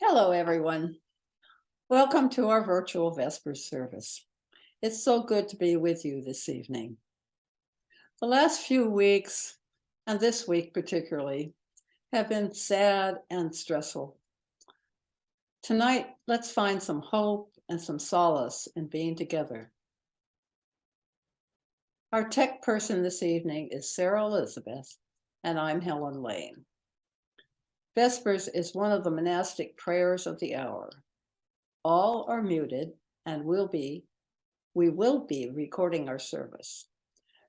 Hello, everyone. Welcome to our virtual Vespers service. It's so good to be with you this evening. The last few weeks, and this week particularly, have been sad and stressful. Tonight, let's find some hope and some solace in being together. Our tech person this evening is Sarah Elizabeth, and I'm Helen Lane. Vespers is one of the monastic prayers of the hour. All are muted and we will be recording our service.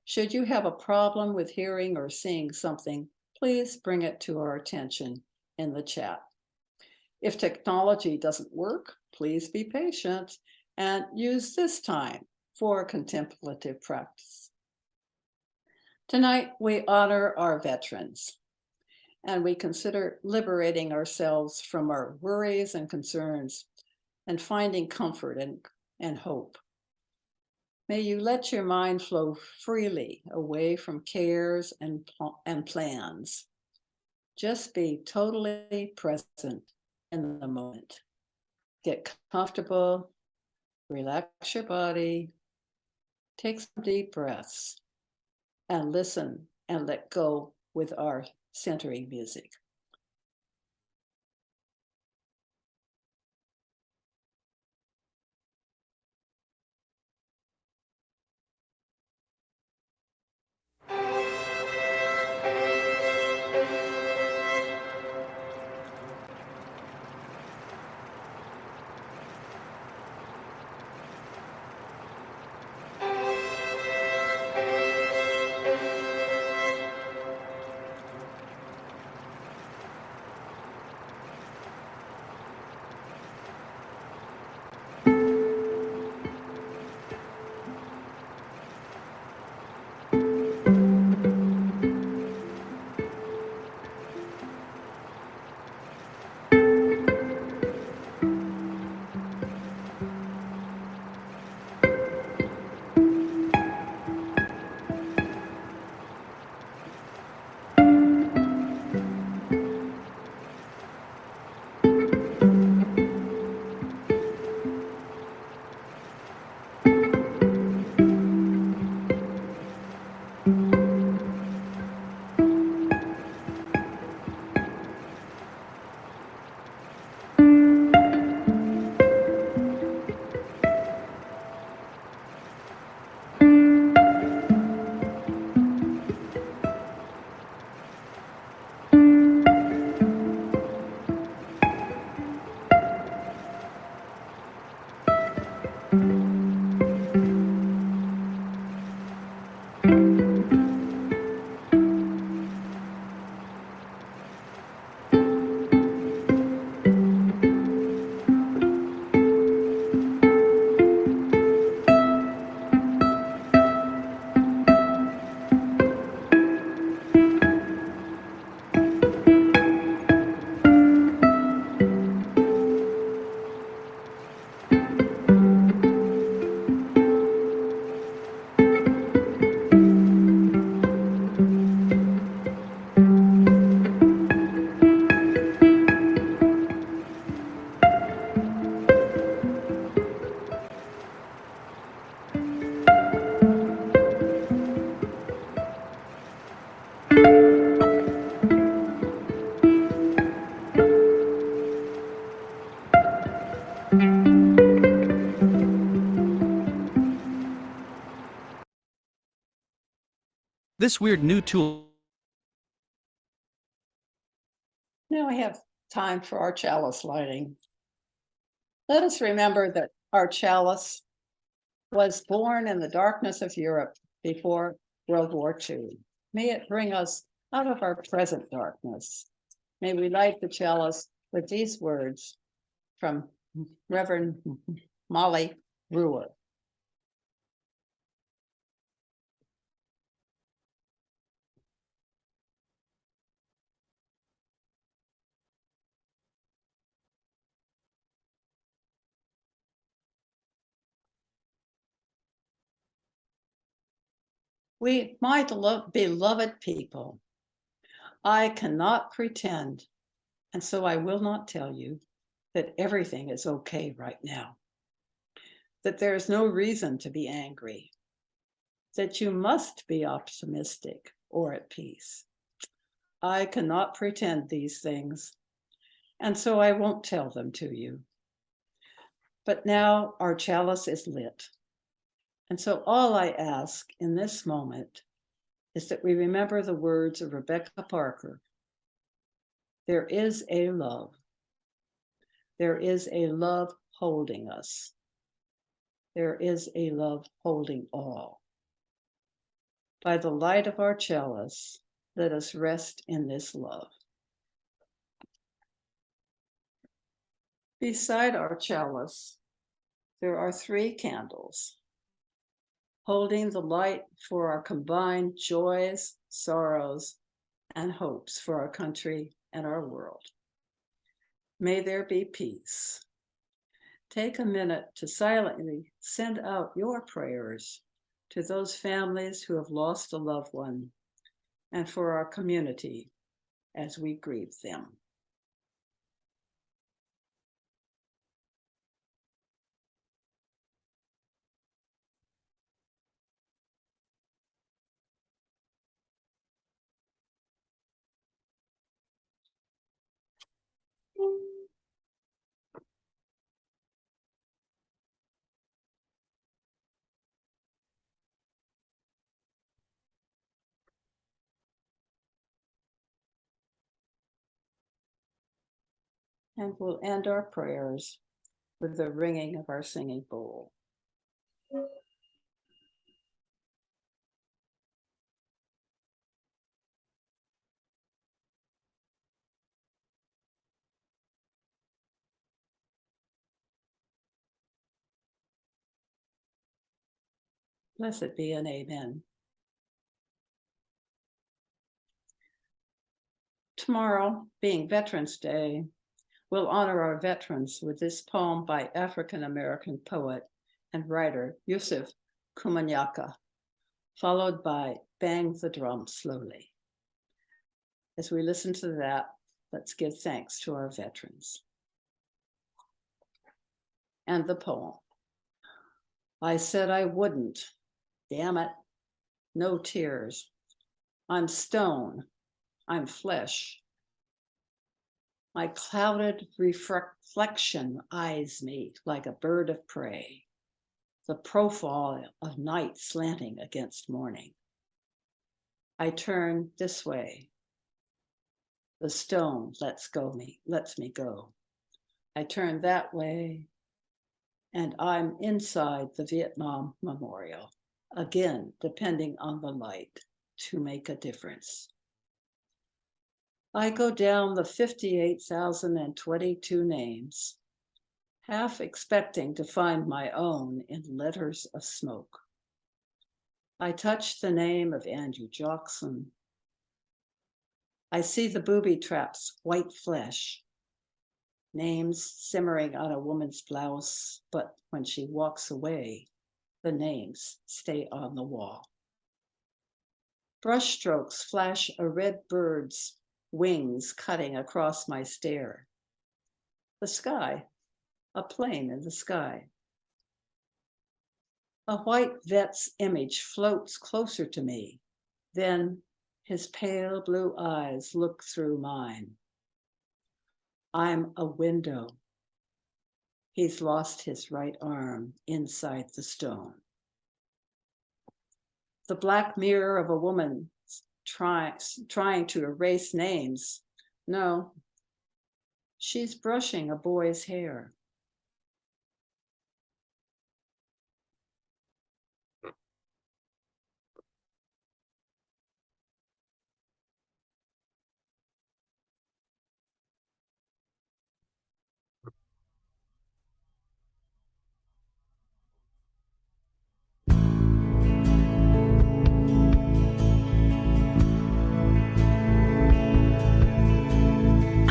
Should you have a problem with hearing or seeing something, please bring it to our attention in the chat. If technology doesn't work, please be patient and use this time for contemplative practice. Tonight, we honor our veterans, and we consider liberating ourselves from our worries and concerns and finding comfort and hope. May you let your mind flow freely away from cares and plans. Just be totally present in the moment. Get comfortable, relax your body, take some deep breaths, and listen and let go with our centering music. This weird new tool. Now we have time for our chalice lighting. Let us remember that our chalice was born in the darkness of Europe before World War II. May it bring us out of our present darkness. May we light the chalice with these words from Reverend Molly Brewer. My beloved people, I cannot pretend, and so I will not tell you, that everything is okay right now, that there is no reason to be angry, that you must be optimistic or at peace. I cannot pretend these things, and so I won't tell them to you. But now our chalice is lit. And so all I ask in this moment is that we remember the words of Rebecca Parker. There is a love. There is a love holding us. There is a love holding all. By the light of our chalice, let us rest in this love. Beside our chalice, there are 3 candles, holding the light for our combined joys, sorrows, and hopes for our country and our world. May there be peace. Take a minute to silently send out your prayers to those families who have lost a loved one and for our community as we grieve them. And we'll end our prayers with the ringing of our singing bowl. Blessed be and amen. Tomorrow, being Veterans Day, we'll honor our veterans with this poem by African-American poet and writer Yusuf Kumanyaka, followed by Bang the Drum Slowly. As we listen to that, let's give thanks to our veterans. And the poem. I said I wouldn't. Damn it. No tears. I'm stone. I'm flesh. My clouded reflection eyes me like a bird of prey, the profile of night slanting against morning. I turn this way. The stone lets me go. I turn that way, and I'm inside the Vietnam Memorial, again, depending on the light to make a difference. I go down the 58,022 names, half expecting to find my own in letters of smoke. I touch the name of Andrew Jackson. I see the booby trap's white flesh, names simmering on a woman's blouse, but when she walks away, the names stay on the wall. Brushstrokes flash a red bird's wings cutting across my stare. The sky, a plane in the sky. A white vet's image floats closer to me, then His pale blue eyes look through mine. I'm a window. He's lost his right arm inside the stone. The black mirror of a woman trying to erase names. No, she's brushing a boy's hair.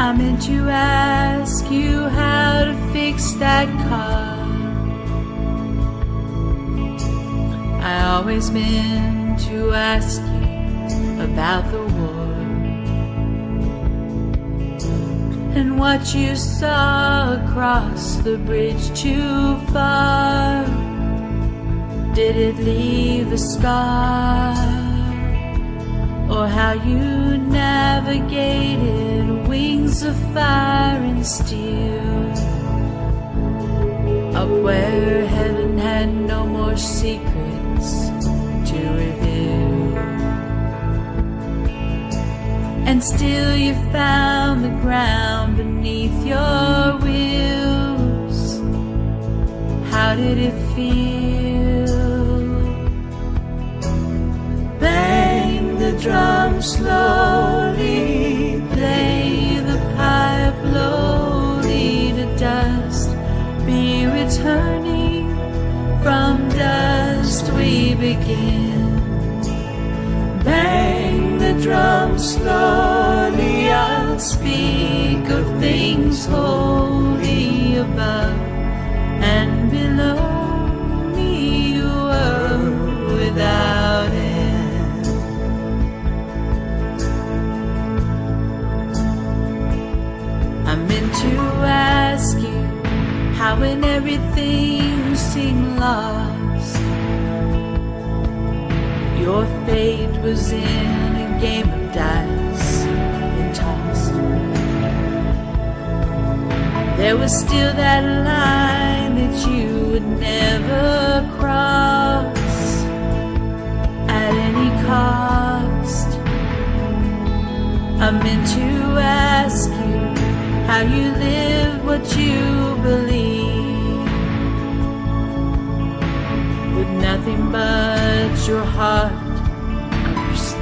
I meant to ask you how to fix that car. I always meant to ask you about the war and what you saw across the bridge too far. Did it leave a scar? Or how you navigated wings of fire and steel, up where heaven had no more secrets to reveal. And still you found the ground beneath your wheels. How did it feel? Bang the drum slowly, play the pipe lowly to dust. Be returning from dust we begin. Bang the drum slowly, I'll speak of things holy above and below me, a world without end. I meant to ask you how when everything seemed lost, your fate was in a game of dice and tossed. There was still that line that you would never cross at any cost. I meant to ask you how you live what you believe, with nothing but your heart on your sleeve.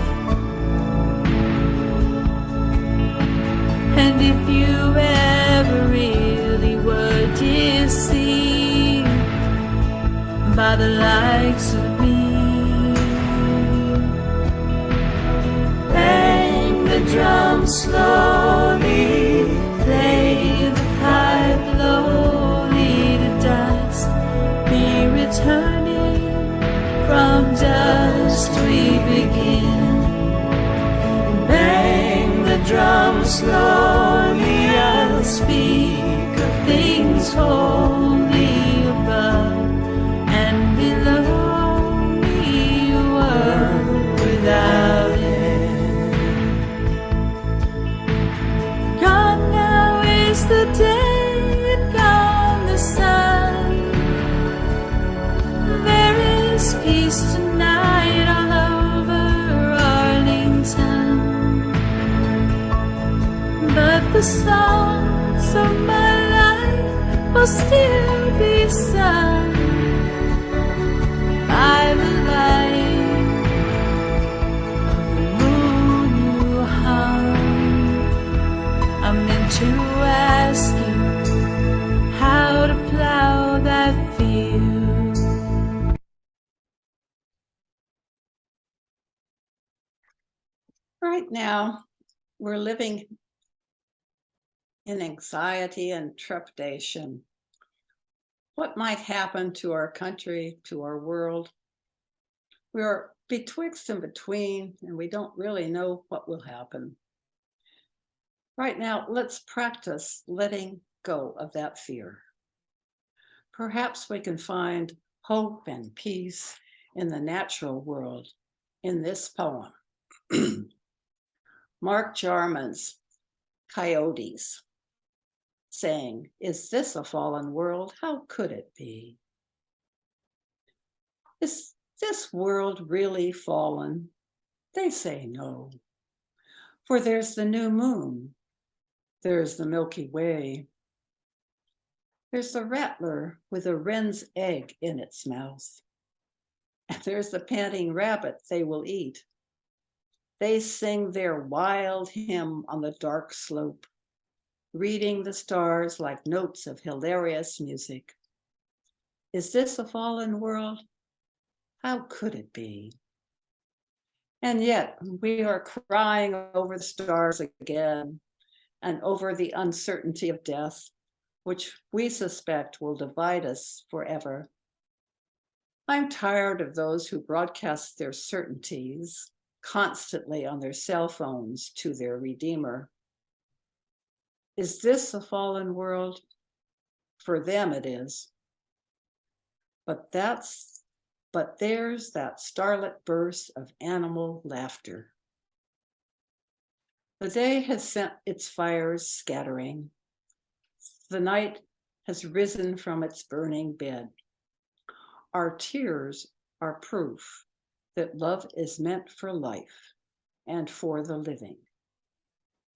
And if you ever really were deceived by the likes of me, bang the drum slowly, play the pipe lowly to dust. Be returning from dust we begin. Bang the drum slowly, I'll speak of things holy above and below me, a world without end. Gone now is the day and gone the sun. There is peace tonight all over Arlington, but the songs of my life will still be sung by the light of the moon you hung. I meant to ask you how to plow that field. Right now, we're living in anxiety and trepidation. What might happen to our country, to our world? We are betwixt and between, and we don't really know what will happen. Right now, let's practice letting go of that fear. Perhaps we can find hope and peace in the natural world in this poem. Mark Jarman's Coyotes, saying, "Is this a fallen world? How could it be? Is this world really fallen?" They say no, for there's the new moon, there's the Milky Way, there's the rattler with a wren's egg in its mouth, and there's the panting rabbit they will eat. They sing their wild hymn on the dark slope, reading the stars like notes of hilarious music. Is this a fallen world? How could it be? And yet we are crying over the stars again and over the uncertainty of death, which we suspect will divide us forever. I'm tired of those who broadcast their certainties constantly on their cell phones to their Redeemer. Is this a fallen world? For them it is. But there's that starlit burst of animal laughter. The day has sent its fires scattering. The night has risen from its burning bed. Our tears are proof that love is meant for life and for the living.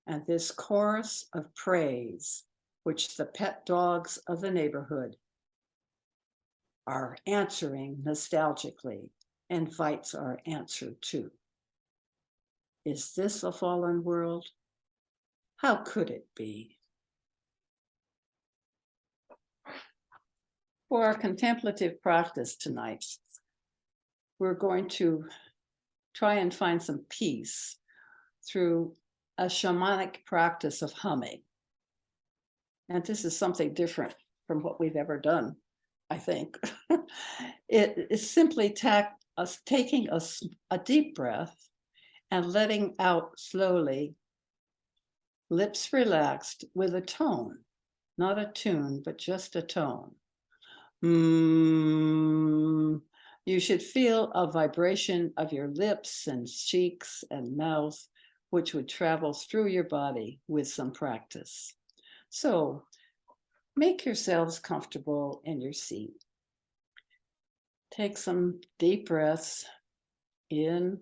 And this chorus of praise, which the pet dogs of the neighborhood are answering nostalgically, invites our answer too. Is this a fallen world? How could it be? For our contemplative practice tonight, we're going to try and find some peace through a shamanic practice of humming. And this is something different from what we've ever done, I think. It is simply taking a deep breath and letting out slowly, lips relaxed, with a tone, not a tune, but just a tone. You should feel a vibration of your lips and cheeks and mouth, which would travel through your body with some practice. So make yourselves comfortable in your seat. Take some deep breaths in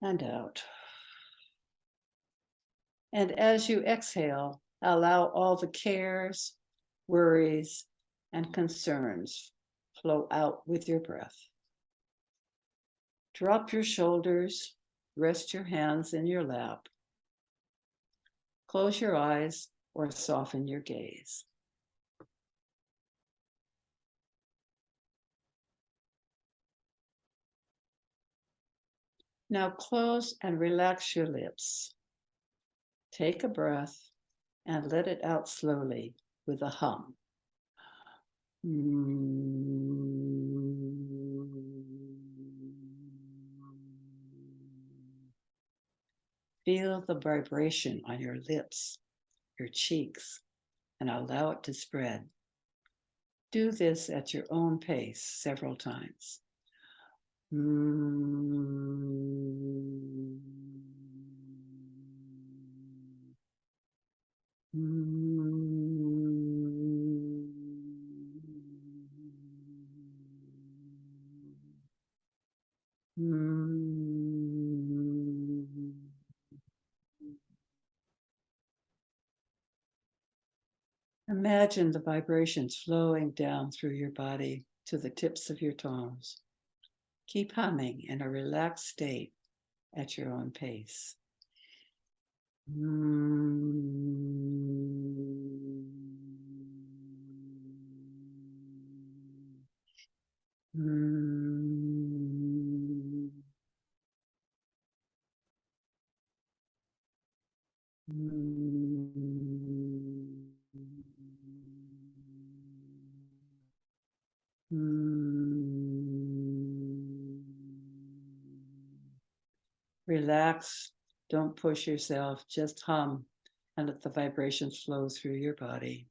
and out. And as you exhale, allow all the cares, worries, and concerns flow out with your breath. Drop your shoulders, rest your hands in your lap. Close your eyes or soften your gaze. Now close and relax your lips. Take a breath and let it out slowly with a hum. Feel the vibration on your lips, your cheeks, and allow it to spread. Do this at your own pace several times. Imagine the vibrations flowing down through your body to the tips of your toes. Keep humming in a relaxed state at your own pace. Relax, don't push yourself, just hum and let the vibrations flow through your body.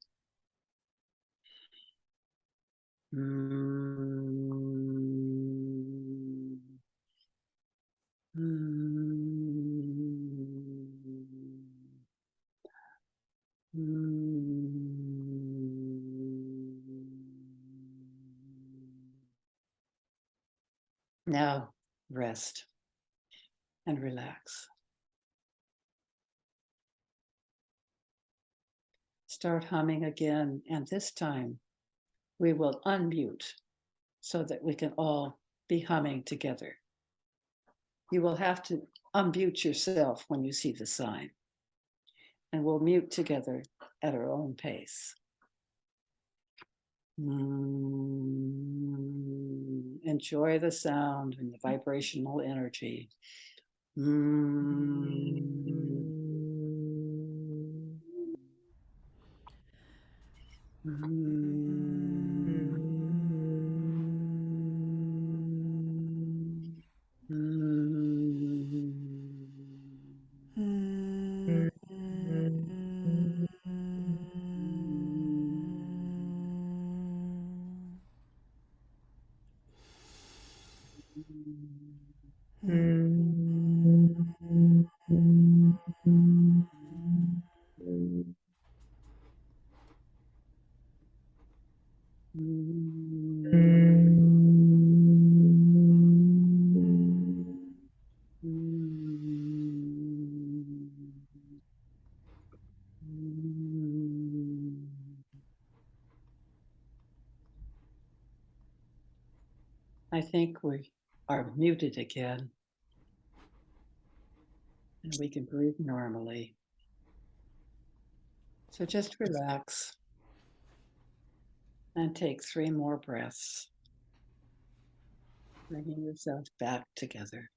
Now rest and relax. Start humming again, and this time we will unmute so that we can all be humming together. You will have to unmute yourself when you see the sign, and we'll mute together at our own pace. Enjoy the sound and the vibrational energy. I think we are muted again, and we can breathe normally. So just relax and take 3 more breaths, bringing yourself back together,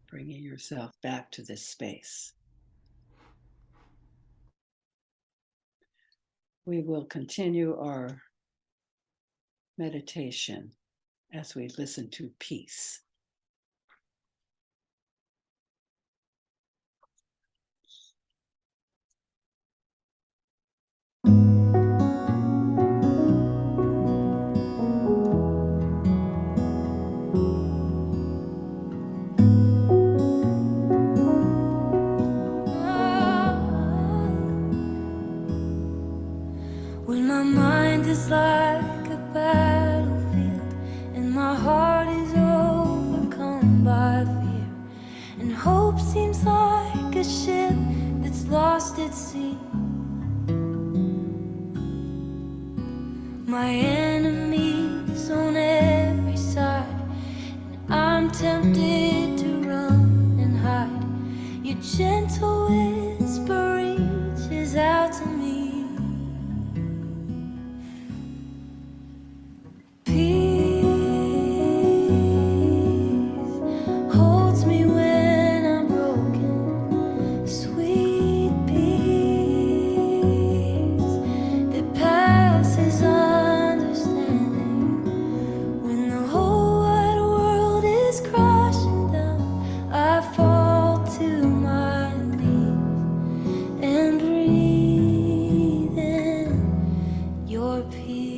bringing yourself back to this space. We will continue our meditation as we listen to peace. When my mind is like a battlefield and my heart is overcome by fear, and hope seems like a ship that's lost at sea, my enemies on every side, and I'm tempted to run and hide. Your gentle whisper reaches out to me. Holds me when I'm broken, sweet peace that passes understanding. When the whole wide world is crashing down, I fall to my knees and breathe in your peace.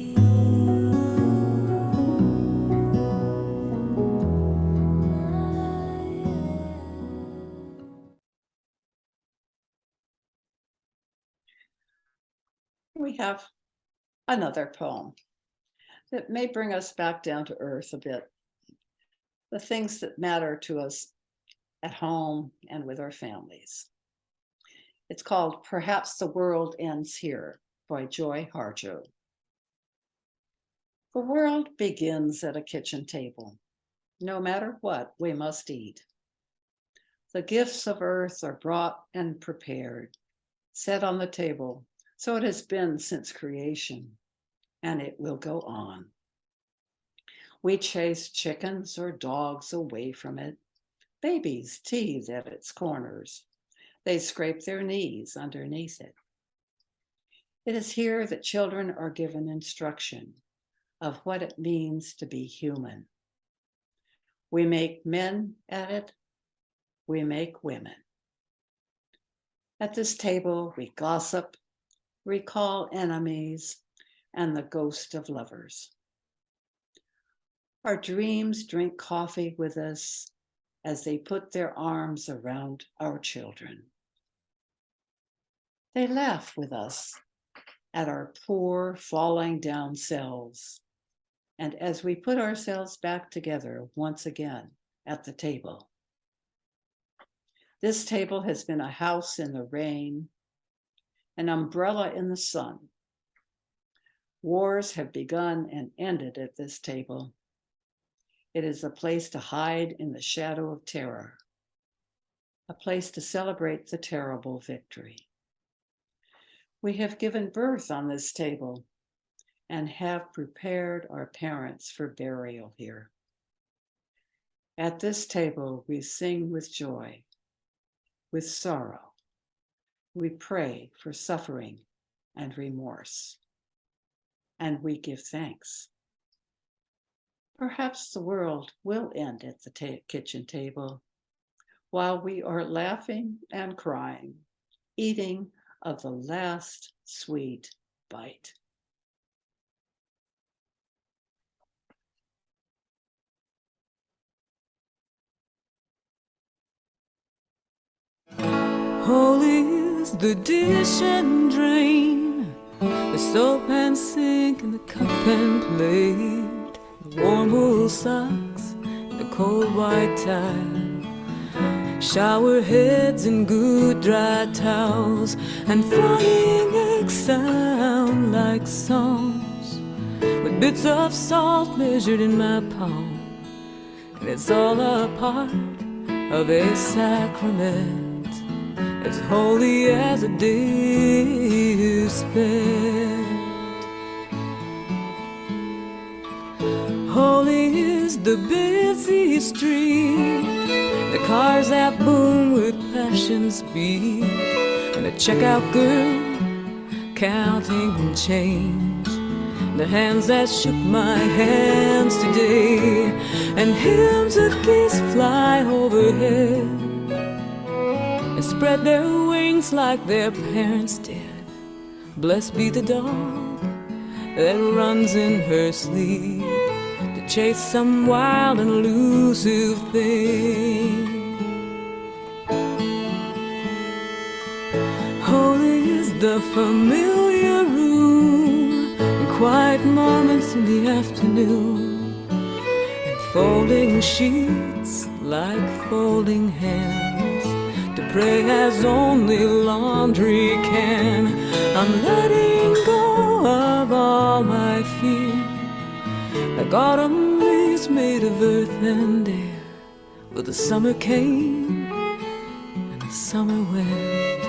We have another poem that may bring us back down to earth a bit. The things that matter to us at home and with our families. It's called Perhaps the World Ends Here by Joy Harjo. The world begins at a kitchen table. No matter what, we must eat. The gifts of earth are brought and prepared, set on the table. So it has been since creation, and it will go on. We chase chickens or dogs away from it. Babies tease at its corners. They scrape their knees underneath it. It is here that children are given instruction of what it means to be human. We make men at it. We make women. At this table, we gossip, recall enemies, and the ghost of lovers. Our dreams drink coffee with us as they put their arms around our children. They laugh with us at our poor, falling down selves. And as we put ourselves back together once again at the table, this table has been a house in the rain, an umbrella in the sun. Wars have begun and ended at this table. It is a place to hide in the shadow of terror, a place to celebrate the terrible victory. We have given birth on this table and have prepared our parents for burial here. At this table, we sing with joy, with sorrow. We pray for suffering and remorse, and we give thanks. Perhaps the world will end at the kitchen table while we are laughing and crying, eating of the last sweet bite. Holy is the dish and drain, the soap and sink and the cup and plate, the warm wool socks and the cold white tile, shower heads and good dry towels, and frying eggs sound like songs, with bits of salt measured in my palm, and it's all a part of a sacrament as holy as a day spent. Holy is the busy street, the cars that boom with passion speed, and the checkout girl counting change, the hands that shook my hands today, and hymns of geese fly overhead and spread their wings like their parents did. Blessed be the dog that runs in her sleep to chase some wild and elusive thing. Holy is the familiar room, and quiet moments in the afternoon, and folding sheets like folding hands, to pray as only laundry can. I'm letting go of all my fear, like autumn leaves made of earth and air. But the summer came, and the summer went,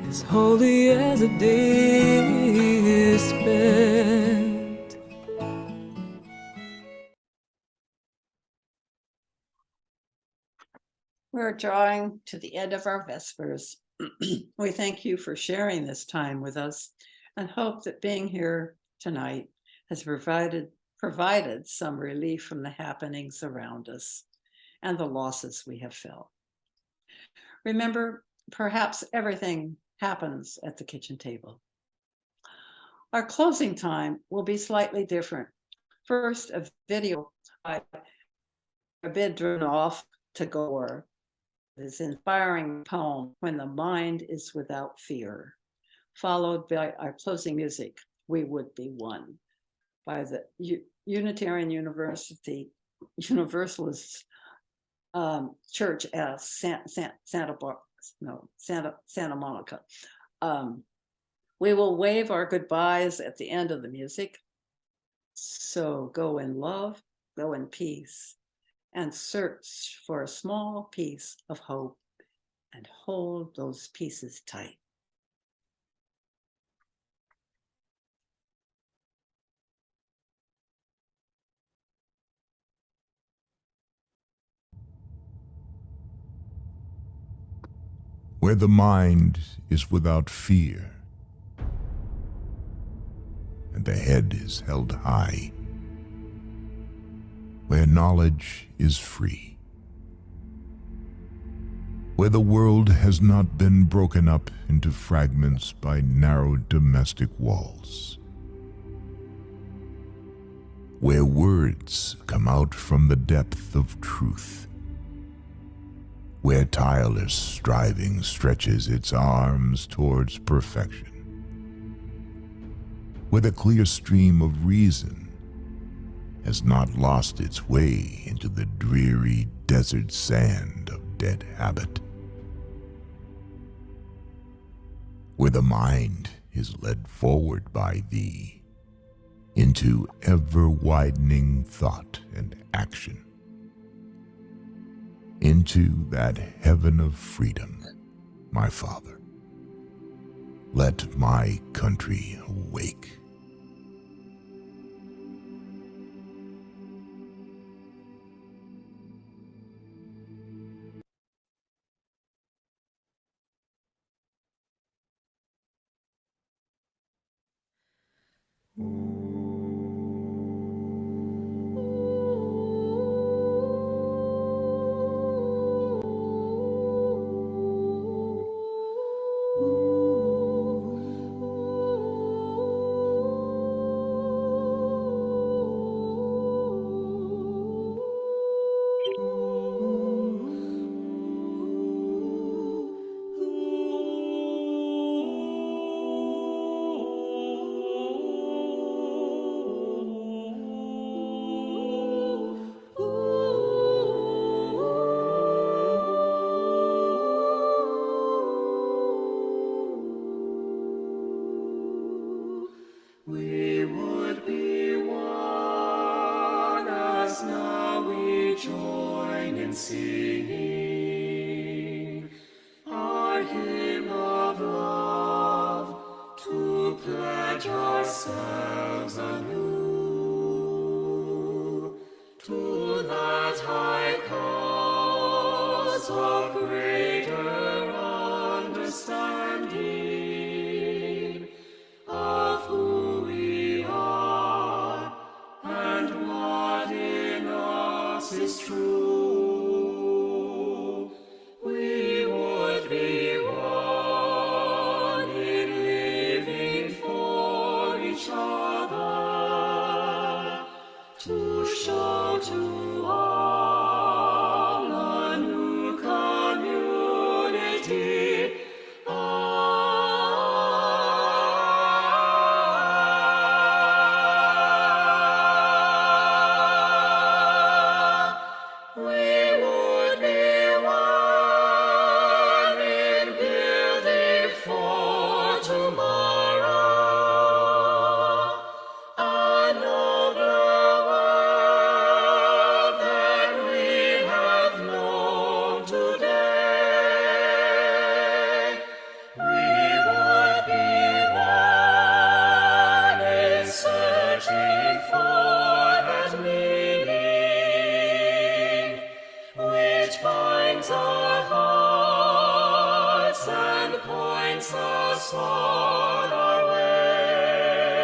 as holy as a day spent. We're drawing to the end of our Vespers. We thank you for sharing this time with us and hope that being here tonight has provided some relief from the happenings around us and the losses we have felt. Remember, perhaps everything happens at the kitchen table. Our closing time will be slightly different. First, a video by a bit driven off to Gore, this inspiring poem, When the Mind is Without Fear, followed by our closing music, We Would Be One, by the Unitarian Universalist Church at Santa Monica. We will wave our goodbyes at the end of the music. So go in love, go in peace, and search for a small piece of hope and hold those pieces tight. Where the mind is without fear, and the head is held high, where knowledge is free, where the world has not been broken up into fragments by narrow domestic walls, where words come out from the depth of truth, where tireless striving stretches its arms towards perfection, where the clear stream of reason has not lost its way into the dreary desert sand of dead habit, where the mind is led forward by thee into ever-widening thought and action, into that heaven of freedom, my Father. Let my country awake. We would be one as now we join in singing our hymn of love to pledge ourselves anew to that high cause of greater understanding of who we are and what in us is true. We would be one in living for each other, to show to all a new community. Us on our way.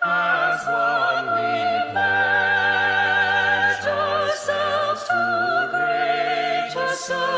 As one we pledge ourselves to greater service.